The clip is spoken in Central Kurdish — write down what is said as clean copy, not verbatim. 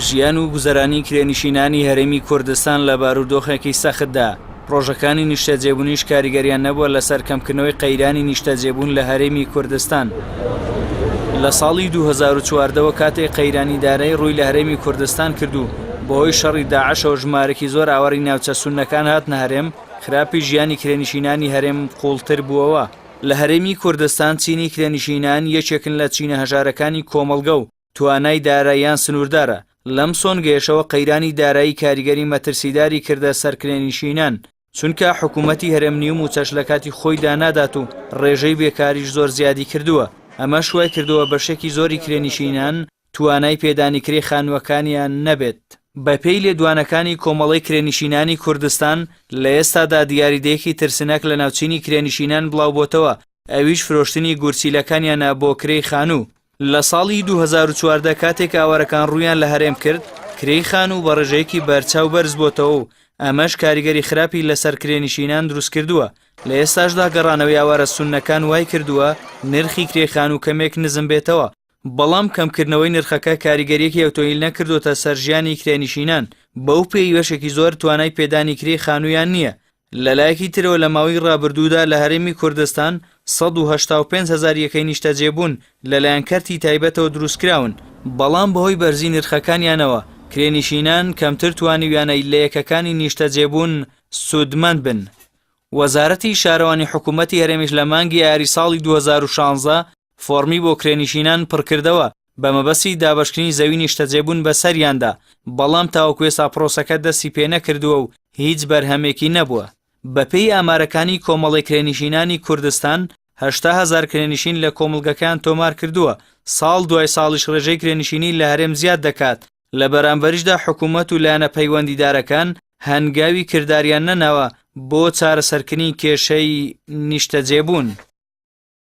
ژیان و گوزەرانی کرێنشینانی هەرێمی کوردستان لە بارودۆخێکی سەختدا. پرۆژەکانی نیشتەجێبوونیش کاریگەریان نەبووە لەسەر کەمکردنەوەی قەیرانی نیشتەجێبوون لە هەرێمی کوردستان. لە ساڵی 2014ەوە کاتێک قەیرانیدارەی ڕووی لە هەرێمی کوردستان کردو بەهۆی شەڕی داعشەوە ژمارەی زۆر ئاواری ناوچە سوننەکان هاتنە هەرێم، خراپی ژیانی کرێنشینانی هەرێم قوڵتر بووەوە. لە هەرێمی کوردستان چینی کرێنشینان یەکێکن لە چینە هەژارەکانی کۆمەڵگە و توانای داراییان سنووردارە. لەم سۆنگەیەشەوە قەیرانی دارایی کاریگەری مەترسیداری کردە سەر کرێنشینان، چونکە حکوومەتی هەرێمنی و موچەش لە کاتی خۆیدا نادات و ڕێژەی بێکاریش زۆر زیادی کردووە. ئەمە شوای کردووە بەشێکی زۆری کرێنشینان توانای پێدانیکرێ خانووەکانیان نەبێت. بەپێی لێدوانەکانی کۆمەڵی کرێنشینانی کوردستان لە ئێستادا دیاریدەیەکی ترسنەک لە ناوچینی کرێنشینان بڵاو بۆتەوە، ئەویش فرۆشتنی گورچیلەکانیانە بۆ کرێی خانوو. لە ساڵی 2014 کاتێک ئاوارەکان ڕوویان لە هەرێم کرد، کرێی خانوو بە ڕێژەیەکی بەرچاو بەرز بۆتەوە و ئەمەش کاریگەری خراپی لەسەر کرێنشینان دروست کردووە. لە ئێستاشدا گەڕانەوەی ئاوارە سوننەکان وای کردووە نرخی کرێخانوو کەمێک نزم بێتەوە، بەڵام کەمکردنەوەی نرخەکە کاریگەریەکی ئۆتۆیل نەکردوتە سەر ژیانی کرێنشینان، بەو پێیوەشێکی زۆر توانای پێدانی کرێ خانوویان نییە. لەلایەکی ترەوە لە ماوەی ڕابردوودا لە هەرێمی کوردستان 185,000 یەکەی نیشتەجێبوون لەلایەن کەرتی تایبەتەوە دروستکراون، بەڵام بەهۆی بەرزی نرخەکانیانەوە کرێنشینان کەمتر توانیویانە لە یەکەکانی نیشتەجێبوون سودمەند بن. وەزارەتی شارەوانی حکوومەتی هەرێمیش لە مانگی ئایاری ساڵی 2016 فۆرمی بۆ کرێنشینان پڕکردەوە بە مەبەستی دابەشکردنی زەوی نیشتەجێبوون بەسەریاندا، بەڵام تاوەکو ئێستا پرۆسەکە دەستی پێ نەکردووە و هیچ بەرهەمێکی نەبووە. بەپێی ئامارەکانی کۆمەڵی کرێنشینانی کوردستان 80,000 کرێنشین لە کۆمەڵگەکان تۆمار کردووە. ساڵ دوای ساڵیش ڕێژەی کرێنشینی لە هەرێم زیاد دەکات. لە بەرامبەریشدا حکوومەت و لایەنە پەیوەندیدارەکان هەنگاوی کرداریان نەناوە بۆ چارەسەرکردنی کێشەی نیشتەجێبوون.